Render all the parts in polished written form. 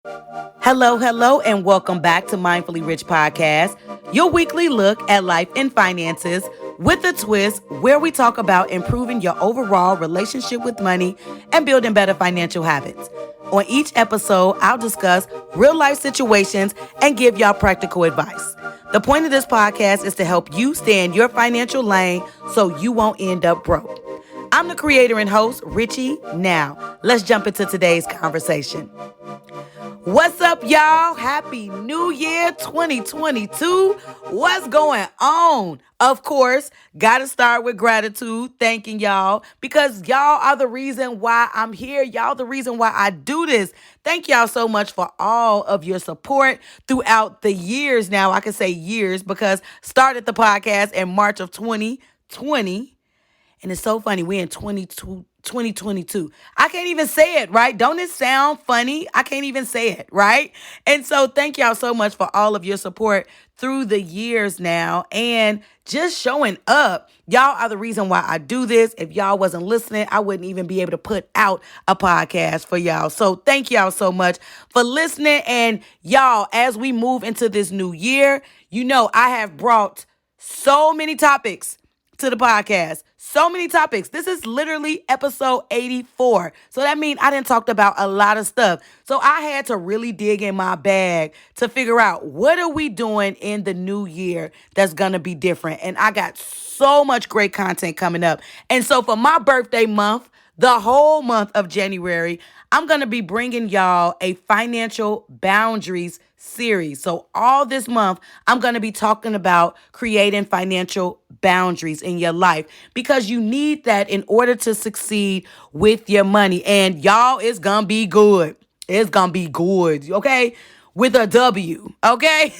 Hello, and welcome back to Mindfully Rich Podcast, your weekly look at life and finances with a twist where we talk about improving your overall relationship with money and building better financial habits. On each episode, I'll discuss real life situations and give y'all practical advice. The point of this podcast is to help you stay in your financial lane so you won't end up broke. I'm the creator and host, Richie. Now, let's jump into today's conversation. What's up, y'all? Happy New Year 2022. What's going on? Of course, gotta start with gratitude, thanking y'all because y'all are the reason why I'm here. Y'all the reason why I do this. Thank y'all so much for all of your support throughout the years now. I can say years because started the podcast in March of 2020. And it's so funny. We're in 2022. I can't even say it, right? Don't it sound funny? I can't even say it, right? And so thank y'all so much for all of your support through the years now and just showing up. Y'all are the reason why I do this. If y'all wasn't listening, I wouldn't even be able to put out a podcast for y'all. So thank y'all so much for listening. And y'all, as we move into this new year, you know, I have brought so many topics to the podcast. So many topics. This is literally episode 84. So that means I didn't talk about a lot of stuff. So I had to really dig in my bag to figure out what are we doing in the new year that's going to be different. And I got so much great content coming up. And so for my birthday month, the whole month of January, I'm going to be bringing y'all a financial boundaries series. So all this month, I'm going to be talking about creating financial boundaries in your life because you need that in order to succeed with your money. And y'all, it's going to be good. It's going to be good, okay? With a W, okay?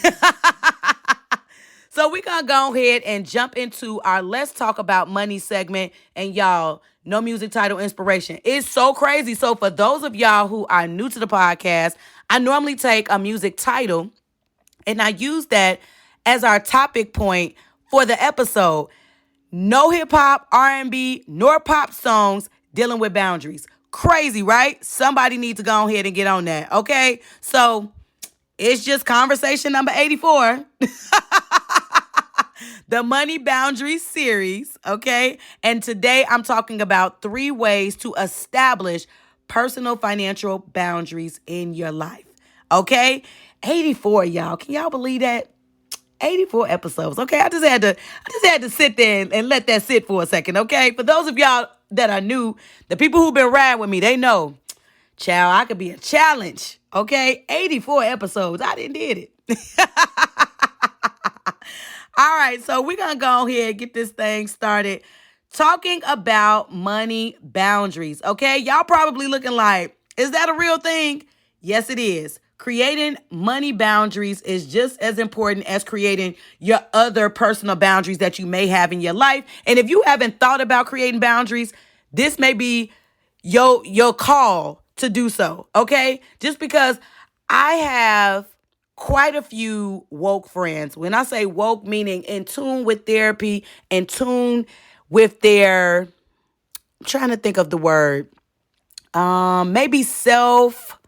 So we're going to go ahead and jump into our Let's Talk About Money segment. And y'all, no music title inspiration. It's so crazy. So for those of y'all who are new to the podcast, I normally take a music title and I use that as our topic point for the episode. No hip hop, R&B, nor pop songs dealing with boundaries. Crazy, right? Somebody needs to go ahead and get on that, okay? So it's just conversation number 84. The Money Boundaries series, okay? And today I'm talking about 3 ways to establish personal financial boundaries in your life, okay? 84, y'all. Can y'all believe that? 84 episodes, okay? I just had to sit there and let that sit for a second, okay? For those of y'all that are new, the people who've been riding with me, they know, child, I could be a challenge, okay? 84 episodes. I didn't did it. All right, so we're going to go ahead and get this thing started talking about money boundaries, okay? Y'all probably looking like, is that a real thing? Yes, it is. Creating money boundaries is just as important as creating your other personal boundaries that you may have in your life. And if you haven't thought about creating boundaries, this may be your call to do so, okay? Just because I have quite a few woke friends. When I say woke, meaning in tune with therapy, in tune with their, I'm trying to think of the word, maybe self.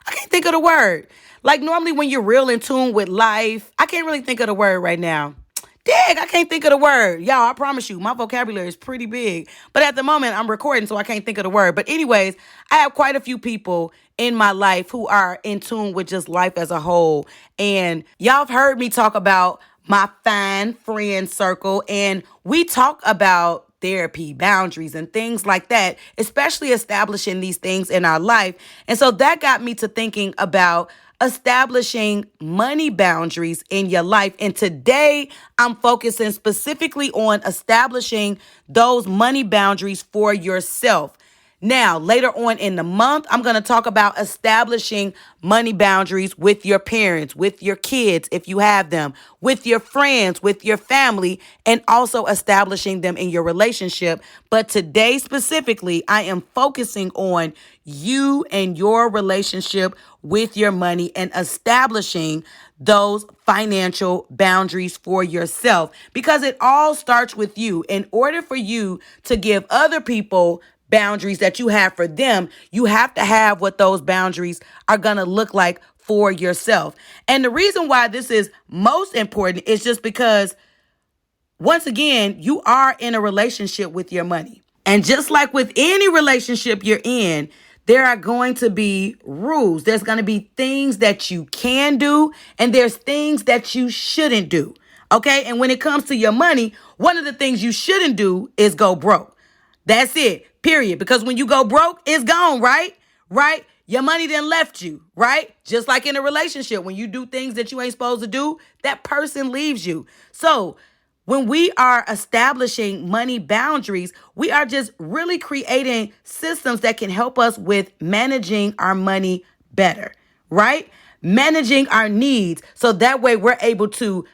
I can't think of the word. Like normally when you're real in tune with life, I can't really think of the word right now. Dang, I can't think of the word. Y'all, I promise you, my vocabulary is pretty big. But at the moment, I'm recording, so I can't think of the word. But anyways, I have quite a few people in my life who are in tune with just life as a whole. And y'all have heard me talk about my fine friend circle. And we talk about therapy, boundaries, and things like that, especially establishing these things in our life. And so that got me to thinking about establishing money boundaries in your life. And today I'm focusing specifically on establishing those money boundaries for yourself. Now, later on in the month, I'm going to talk about establishing money boundaries with your parents, with your kids, if you have them, with your friends, with your family, and also establishing them in your relationship. But today specifically, I am focusing on you and your relationship with your money and establishing those financial boundaries for yourself because it all starts with you. In order for you to give other people boundaries that you have for them, you have to have what those boundaries are going to look like for yourself. And the reason why this is most important is just because, once again, you are in a relationship with your money. And just like with any relationship you're in, there are going to be rules. There's going to be things that you can do, and there's things that you shouldn't do. Okay? And when it comes to your money, one of the things you shouldn't do is go broke. That's it, period. Because when you go broke, it's gone, right? Right? Your money then left you, right? Just like in a relationship, when you do things that you ain't supposed to do, that person leaves you. So when we are establishing money boundaries, we are just really creating systems that can help us with managing our money better, right? Managing our needs. So that way we're able to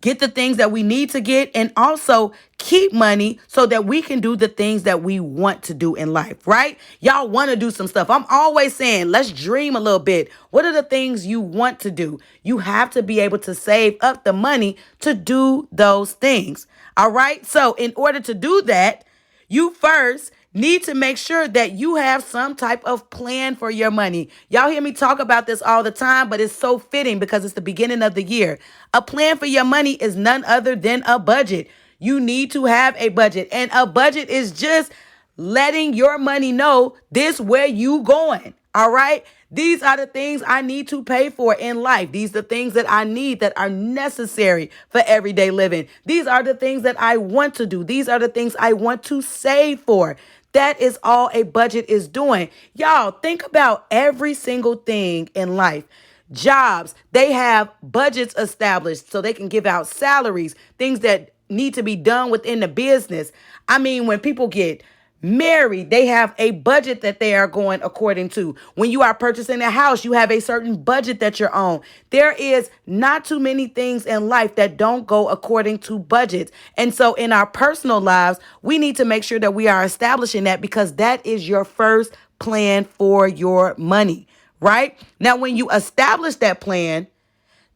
get the things that we need to get, and also keep money so that we can do the things that we want to do in life, right? Y'all want to do some stuff. I'm always saying, let's dream a little bit. What are the things you want to do? You have to be able to save up the money to do those things. All right. So in order to do that, you first need to make sure that you have some type of plan for your money. Y'all hear me talk about this all the time, but it's so fitting because it's the beginning of the year. A plan for your money is none other than a budget. You need to have a budget, and a budget is just letting your money know this where you going. All right. These are the things I need to pay for in life. These are the things that I need that are necessary for everyday living. These are the things that I want to do. These are the things I want to save for. That is all a budget is doing. Y'all, think about every single thing in life. Jobs, they have budgets established so they can give out salaries, things that need to be done within the business. I mean, when people get married, they have a budget that they are going according to. When you are purchasing a house, you have a certain budget that you're on. There is not too many things in life that don't go according to budgets. And so in our personal lives, we need to make sure that we are establishing that, because that is your first plan for your money, right? Now, when you establish that plan,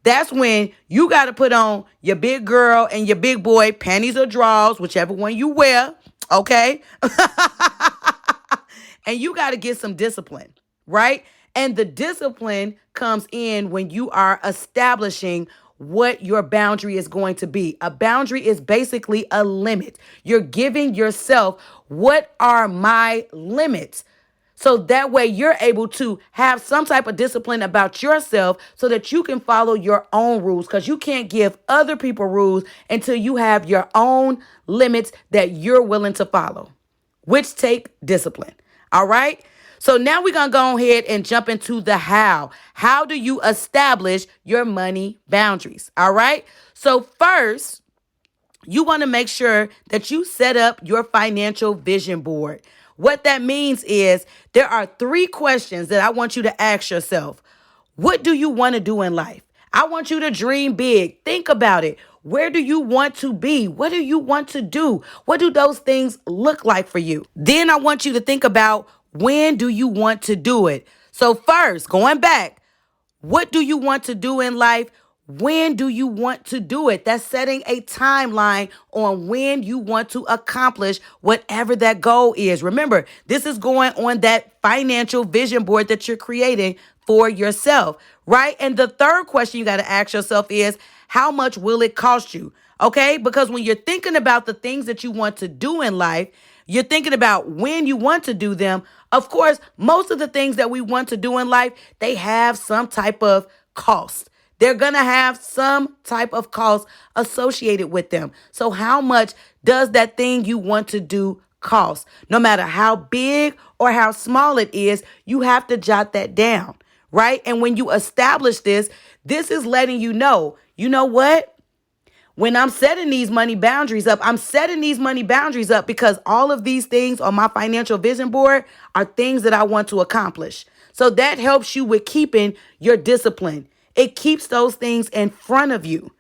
that's when you got to put on your big girl and your big boy panties or drawers, whichever one you wear. Okay. And you got to get some discipline, right? And the discipline comes in when you are establishing what your boundary is going to be. A boundary is basically a limit. You're giving yourself, what are my limits? So that way you're able to have some type of discipline about yourself so that you can follow your own rules, because you can't give other people rules until you have your own limits that you're willing to follow, which take discipline. All right. So now we're going to go ahead and jump into the how. How do you establish your money boundaries? All right. So first, you want to make sure that you set up your financial vision board. What that means is there are 3 questions that I want you to ask yourself. What do you want to do in life? I want you to dream big. Think about it. Where do you want to be? What do you want to do? What do those things look like for you? Then I want you to think about, when do you want to do it? So first, going back, what do you want to do in life? When do you want to do it? That's setting a timeline on when you want to accomplish whatever that goal is. Remember, this is going on that financial vision board that you're creating for yourself, right? And the third question you got to ask yourself is, how much will it cost you? Okay? Because when you're thinking about the things that you want to do in life, you're thinking about when you want to do them. Of course, most of the things that we want to do in life, they have some type of cost. They're going to have some type of cost associated with them. So how much does that thing you want to do cost? No matter how big or how small it is, you have to jot that down, right? And when you establish this, this is letting you know what? When I'm setting these money boundaries up, I'm setting these money boundaries up because all of these things on my financial vision board are things that I want to accomplish. So that helps you with keeping your discipline. It keeps those things in front of you.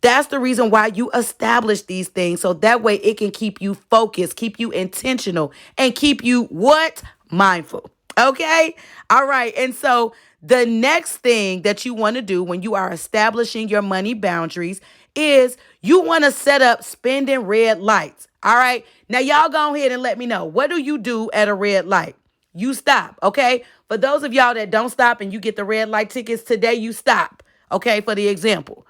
That's the reason why you establish these things. So that way it can keep you focused, keep you intentional, and keep you what? Mindful. Okay? All right. And so the next thing that you want to do when you are establishing your money boundaries is you want to set up spending red lights. All right. Now, y'all go ahead and let me know. What do you do at a red light? You stop, okay? For those of y'all that don't stop and you get the red light tickets today, you stop, okay? For the example,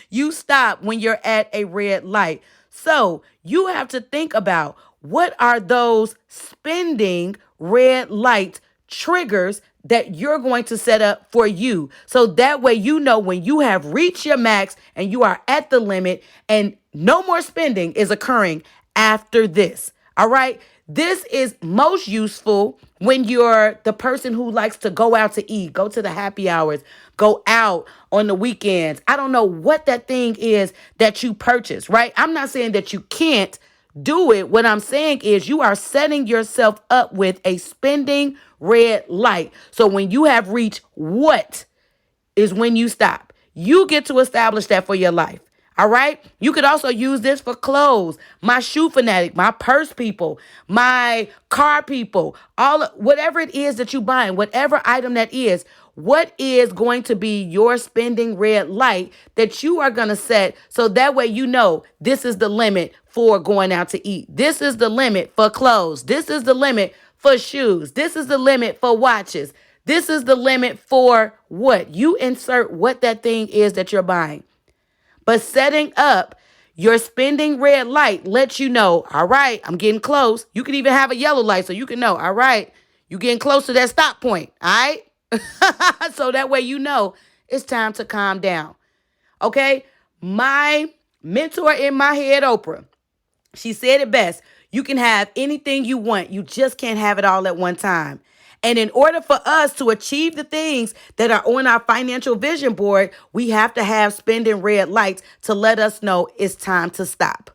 you stop when you're at a red light. So you have to think about what are those spending red light triggers that you're going to set up for you. So that way, you know, when you have reached your max and you are at the limit and no more spending is occurring after this. All right. This is most useful when you're the person who likes to go out to eat, go to the happy hours, go out on the weekends. I don't know what that thing is that you purchase, right? I'm not saying that you can't do it. What I'm saying is you are setting yourself up with a spending red light. So when you have reached what is when you stop. You get to establish that for your life. All right. You could also use this for clothes, my shoe fanatic, my purse people, my car people, whatever it is that you buying, whatever item that is, what is going to be your spending red light that you are going to set so that way you know this is the limit for going out to eat. This is the limit for clothes. This is the limit for shoes. This is the limit for watches. This is the limit for what? You insert what that thing is that you're buying. But setting up your spending red light lets you know, all right, I'm getting close. You can even have a yellow light so you can know, all right, you're getting close to that stop point, all right? So that way you know it's time to calm down, okay? My mentor in my head, Oprah, she said it best. You can have anything you want. You just can't have it all at one time. And in order for us to achieve the things that are on our financial vision board, we have to have spending red lights to let us know it's time to stop.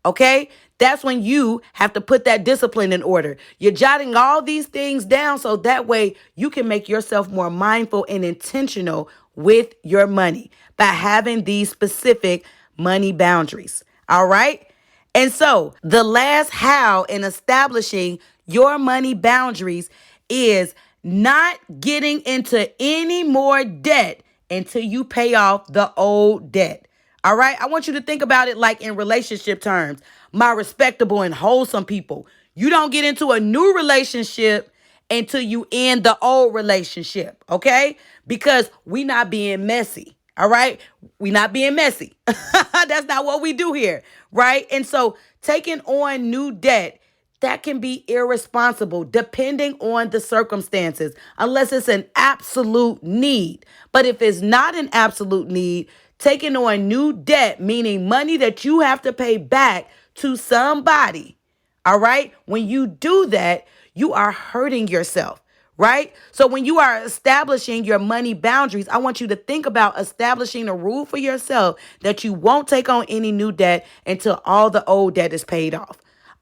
Okay? That's when you have to put that discipline in order. You're jotting all these things down so that way you can make yourself more mindful and intentional with your money by having these specific money boundaries. All right? And so the last how in establishing your money boundaries is not getting into any more debt until you pay off the old debt. All right. I want you to think about it like in relationship terms. My respectable and wholesome people, you don't get into a new relationship until you end the old relationship. Okay. Because we not being messy. All right. We not being messy. That's not what we do here. Right. And so taking on new debt, that can be irresponsible depending on the circumstances, unless it's an absolute need. But if it's not an absolute need, taking on new debt, meaning money that you have to pay back to somebody, all right? When you do that, you are hurting yourself, right? So when you are establishing your money boundaries, I want you to think about establishing a rule for yourself that you won't take on any new debt until all the old debt is paid off.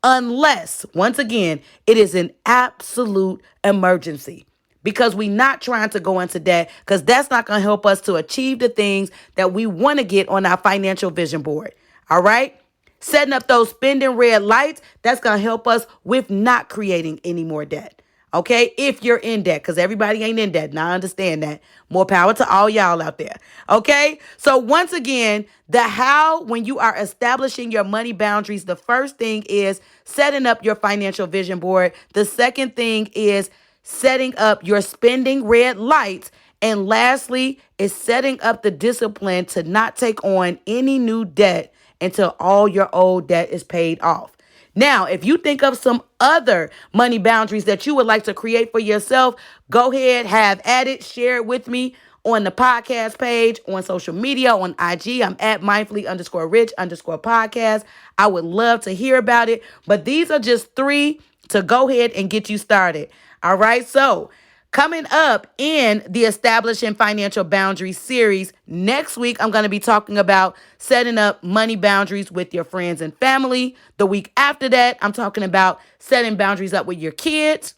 Unless, once again, it is an absolute emergency. Because we're not trying to go into debt because that's not going to help us to achieve the things that we want to get on our financial vision board. All right? Setting up those spending red lights, that's going to help us with not creating any more debt. Okay, if you're in debt, because everybody ain't in debt. Now I understand that. More power to all y'all out there. Okay, so once again, the how, when you are establishing your money boundaries, the first thing is setting up your financial vision board. The second thing is setting up your spending red lights. And lastly, is setting up the discipline to not take on any new debt until all your old debt is paid off. Now, if you think of some other money boundaries that you would like to create for yourself, go ahead, have at it, share it with me on the podcast page, on social media, on IG. I'm at mindfully_rich_podcast. I would love to hear about it, but these are just 3 to go ahead and get you started. All right, so coming up in the Establishing Financial Boundaries series, next week, I'm going to be talking about setting up money boundaries with your friends and family. The week after that, I'm talking about setting boundaries up with your kids.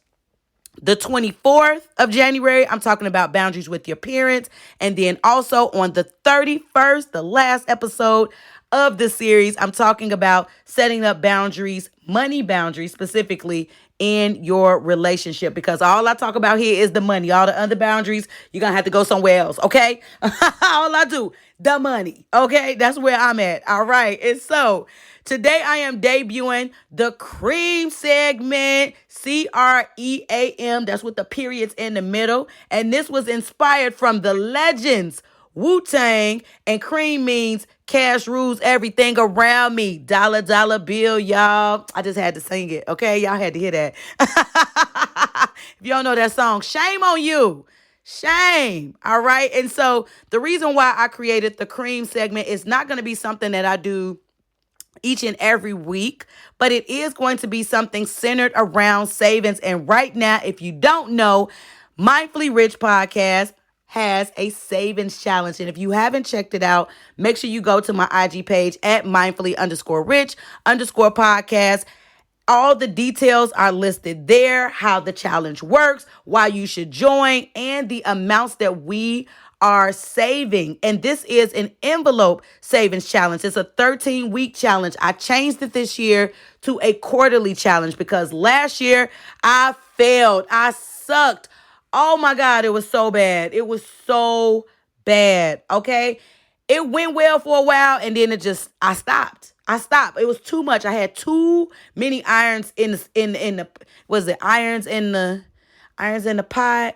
The 24th of January, I'm talking about boundaries with your parents. And then also on the 31st, the last episode of the series, I'm talking about setting up boundaries, money boundaries specifically, in your relationship, because all I talk about here is the money. All the other boundaries, you're going to have to go somewhere else, okay? All I do, the money, okay? That's where I'm at, all right? And so today I am debuting the cream segment, CREAM. That's with the periods in the middle. And this was inspired from the legends, Wu-Tang, and cream means cash rules everything around me. Dollar, dollar bill, y'all. I just had to sing it, okay? Y'all had to hear that. If you don't know that song, shame on you. Shame. All right. And so the reason why I created the cream segment is not going to be something that I do each and every week, but it is going to be something centered around savings. And right now, if you don't know, Mindfully Rich Podcast has a savings challenge. And if you haven't checked it out, make sure you go to my IG page at mindfully_rich_podcast. All the details are listed there, how the challenge works, why you should join, and the amounts that we are saving. And this is an envelope savings challenge. It's a 13-week challenge. I changed it this year to a quarterly challenge because last year I failed. I sucked. Oh my God, it was so bad. It was so bad. Okay. It went well for a while and then I stopped. It was too much. I had too many irons in the irons in the pot,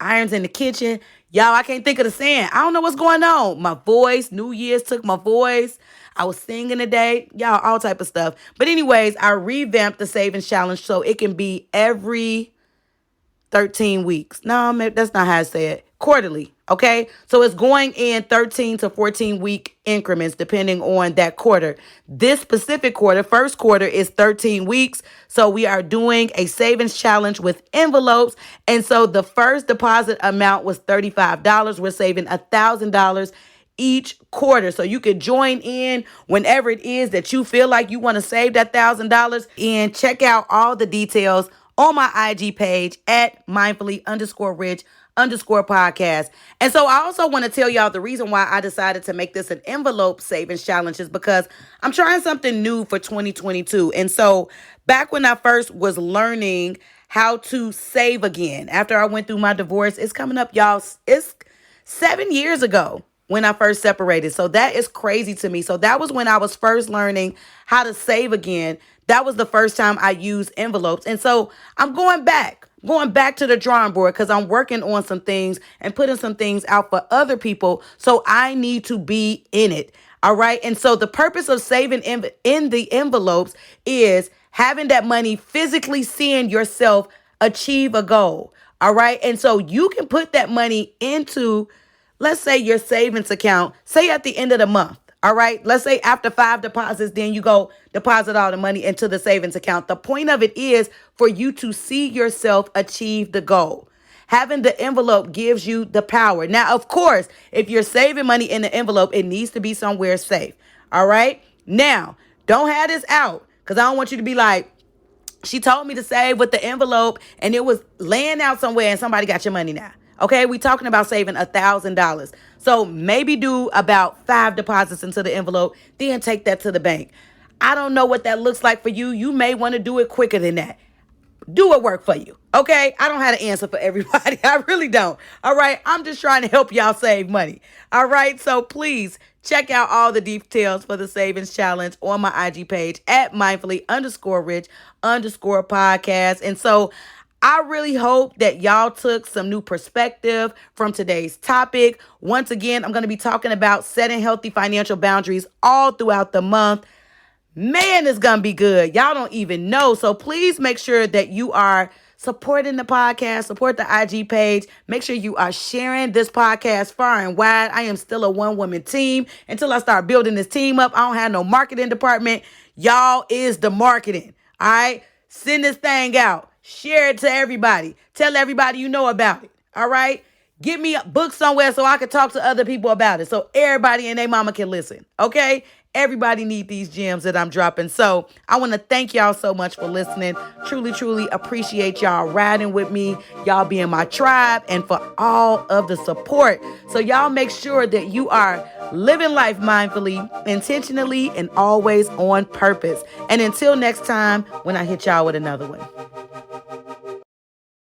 irons in the kitchen. Y'all, I can't think of the saying. I don't know what's going on. My voice, New Year's took my voice. I was singing today. Y'all, all type of stuff. But anyways, I revamped the savings challenge so it can be every 13 weeks. No, that's not how I say it. Quarterly. Okay. So it's going in 13 to 14 week increments, depending on that quarter. This specific quarter, first quarter, is 13 weeks. So we are doing a savings challenge with envelopes. And so the first deposit amount was $35. We're saving $1,000 each quarter. So you could join in whenever it is that you feel like you want to save that $1,000, and check out all the details on my IG page at mindfully_rich_podcast. And so I also want to tell y'all the reason why I decided to make this an envelope savings challenge is because I'm trying something new for 2022. And so back when I first was learning how to save again, after I went through my divorce, it's coming up, y'all. It's 7 years ago when I first separated. So that is crazy to me. So that was when I was first learning how to save again. That was the first time I used envelopes. And so I'm going back to the drawing board because I'm working on some things and putting some things out for other people. So I need to be in it. All right. And so the purpose of saving in the envelopes is having that money, physically seeing yourself achieve a goal. All right. And so you can put that money into, let's say, your savings account, say at the end of the month. All right. Let's say after 5 deposits, then you go deposit all the money into the savings account. The point of it is for you to see yourself achieve the goal. Having the envelope gives you the power. Now, of course, if you're saving money in the envelope, it needs to be somewhere safe. All right. Now, don't have this out because I don't want you to be like, she told me to save with the envelope and it was laying out somewhere and somebody got your money now. Okay, we talking about saving $1,000. So maybe do about 5 deposits into the envelope, then take that to the bank. I don't know what that looks like for you. You may want to do it quicker than that. Do what work for you. Okay, I don't have an answer for everybody. I really don't. All right, I'm just trying to help y'all save money. All right, so please check out all the details for the savings challenge on my IG page at mindfully_rich_podcast. And so I really hope that y'all took some new perspective from today's topic. Once again, I'm going to be talking about setting healthy financial boundaries all throughout the month. Man, it's going to be good. Y'all don't even know. So please make sure that you are supporting the podcast, support the IG page. Make sure you are sharing this podcast far and wide. I am still a one-woman team. Until I start building this team up, I don't have no marketing department. Y'all is the marketing. All right? Send this thing out. Share it to everybody. Tell everybody you know about it. All right? Get me a book somewhere so I can talk to other people about it. So everybody and their mama can listen. Okay? Everybody need these gems that I'm dropping. So I want to thank y'all so much for listening. Truly, truly appreciate y'all riding with me. Y'all being my tribe and for all of the support. So y'all make sure that you are living life mindfully, intentionally, and always on purpose. And until next time, when I hit y'all with another one.